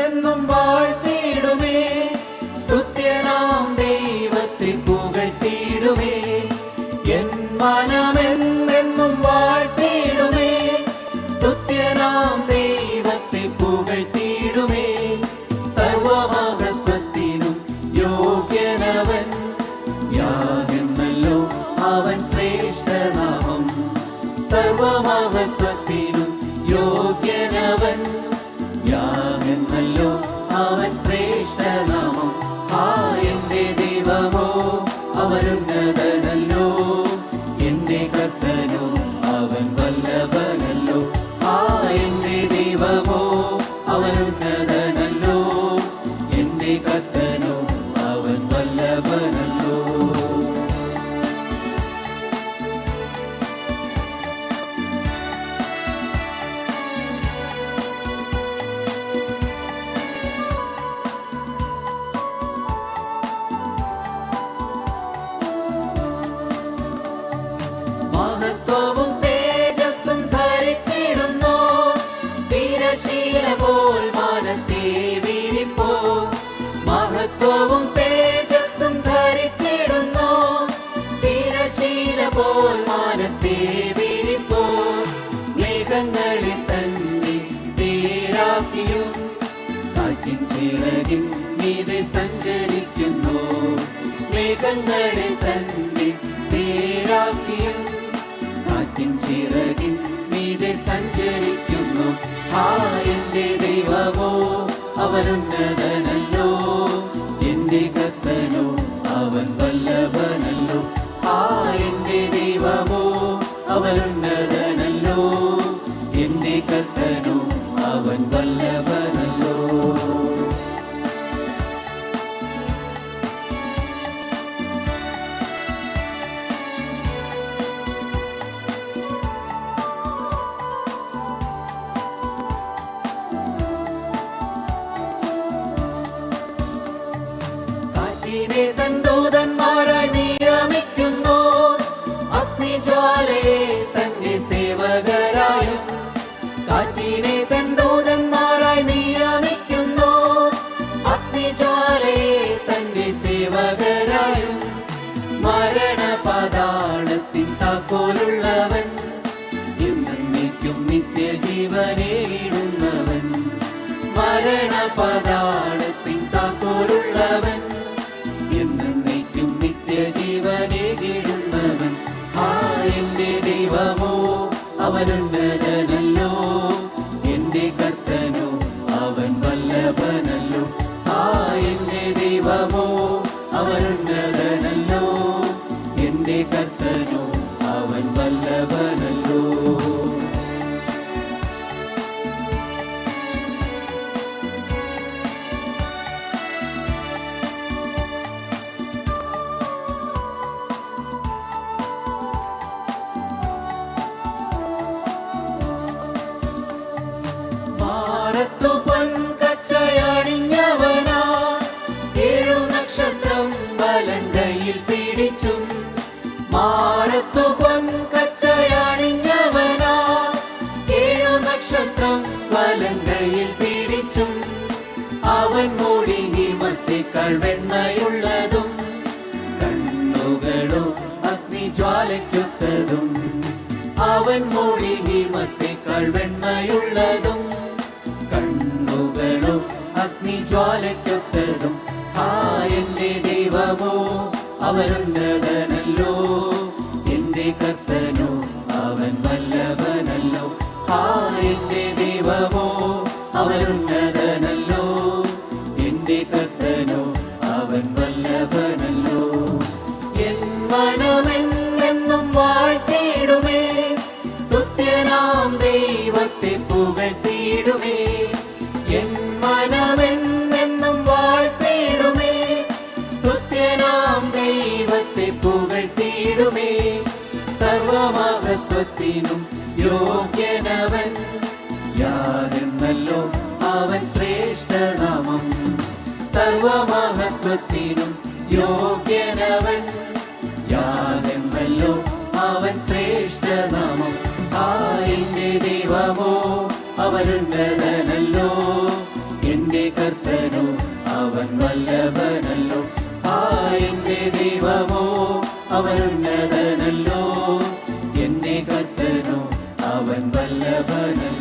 എന്നെന്നും വാഴ്ത്തിയിടുമേ. സ്തുത്യനാം ദൈവത്തെ പുകഴ്ത്തിയിടുമേ. എൻ മനമെന്നെന്നും വാഴ്ത്തിയിടുമേ. സ്തുത്യനാം ദൈവത്തെ പുകഴ്ത്തിയിടുമേ. സർവമഹത്വത്തിനും യോഗ്യനവൻ, യാഗെന്നല്ലോ അവൻ ശ്രേഷ്ഠനാമം. സർവമഹത്വത്തിനും യോഗ്യനവൻ, യാഗെന്നല്ലോ അവൻ ശ്രേഷ്ഠനാമം. എന്റെ ദൈവമോ അവനുന്നതനല്ലോ, എന്റെ കർത്തനോ അവൻ വല്ലഭനല്ലോ. എന്റെ ദൈവമോ അവനുന്നതനല്ലോ, എന്റെ കർത്തനോ അവൻ വല്ലഭനല്ലോ. മഹത്വവും തേജസ്സും ധരിച്ചിടുന്നു, തിരശീല പോൽ മാനത്തെ വിരിപ്പോ. മഹത്വവും തേജസ്സും ധരിച്ചിടുന്നു, തിരശീല പോൽ മാനത്തെ വിരിപ്പോ. മേഘങ്ങളെ തന്നെ തേരാക്കിയും കാറ്റിൻ ചിറകിൻ മീതെ സഞ്ചരിക്കുന്നു. മേഘങ്ങളെ തന്നെ തേരാക്കിയും കാറ്റിൻ ചിറകിൻ മീതെ സഞ്ചരിക്കുന്നു. എന്റെ ദൈവമോ അവനുന്നതനല്ലോ, എന്റെ കർത്തനോ അവൻ വല്ലഭനല്ലോ. എന്റെ ദൈവമോ അവനുന്നതനല്ലോ, എന്റെ കർത്തനോ അവൻ വല്ലഭനല്ലോ. കാറ്റിനെ തൻ ദൂതന്മാരായി നിയമിക്കുന്നു, അഗ്നിജ്വാലയെ തന്റെ സേവകരായും. കാറ്റിനെ തൻ ദൂതന്മാരായി നിയമിക്കുന്നു, അഗ്നിജ്വാലയെ തന്റെ സേവകരായും. മരണപാതാളത്തിൻ താക്കോലുള്ളവൻ, എന്നേക്കും നിത്യജീവനേടുന്നവൻ. മരണപാതാളത്തിൻ താക്കോലുള്ളവൻ, എന്നേക്കും നിത്യജീവനേടുന്നവൻ. എന്റെ ദൈവമോ അവനുന്നതനല്ലോ, എന്റെ കർത്തനോ അവൻ വല്ലഭനല്ലോ. എന്റെ ദൈവമോ അവനുന്നതനല്ലോ, എന്റെ കർത്തനോ അവൻ വല്ലഭനല്ലോ. മാറത്തു പൊൻകച്ചയണിഞ്ഞവനാ, 7 നക്ഷത്രം വലങ്കയിൽ പിടിച്ചും. മാറത്തു പൊൻകച്ചയണിഞ്ഞവനാ, 7 നക്ഷത്രം വലങ്കയിൽ പിടിച്ചും. അവൻ മൂടി ഹിമത്തേക്കാൾ വെണ്മയുള്ളതും, കണ്ണുകളോ അഗ്നിജ്വാലയ്ക്കൊത്തതും. അവൻ മൂടി ഹിമത്തേക്കാൾ വെണ്മയുള്ളതും, കണ്ണുകളോ അഗ്നിജ്വാലയ്ക്കൊത്തതും. എന്റെ ദൈവമോ അവനുന്നതനല്ലോ, എന്റെ കർത്തനോ അവൻ വല്ലഭനല്ലോ. എന്റെ ദൈവമോ അവനുന്നതനല്ലോ, എന്റെ കർത്തനോ അവൻ വല്ലഭനല്ലോ. എൻ മനമെന്നെന്നും വാഴ്ത്തിയിടുമേ. സ്തുത്യനാം ദൈവത്തെ പുകഴ്ത്തിയിടുമേ. എൻ മനമെന്നെന്നും വാഴ്ത്തിയിടുമേ. സ്തുത്യനാം ദൈവത്തെ പുകഴ്ത്തിയിടുമേ. സർവമഹത്വത്തിനും യോഗ്യനവൻ, യാഗെന്നല്ലോ അവൻ ശ്രേഷ്ഠനാമം. സർവമഹത്വത്തിനും യോഗ്യനവൻ, യാഗെന്നല്ലോ അവൻ ശ്രേഷ്ഠനാമം. എന്റെ ദൈവമോ അവനുന്നതനല്ലോ, എന്റെ കർത്തനോ അവൻ വല്ലഭനല്ലോ. എന്റെ ദൈവമോ അവൻ ഉന്നതനല്ലോ. എന്റെ കർത്തനോ അവൻ വല്ലഭനല്ലോ.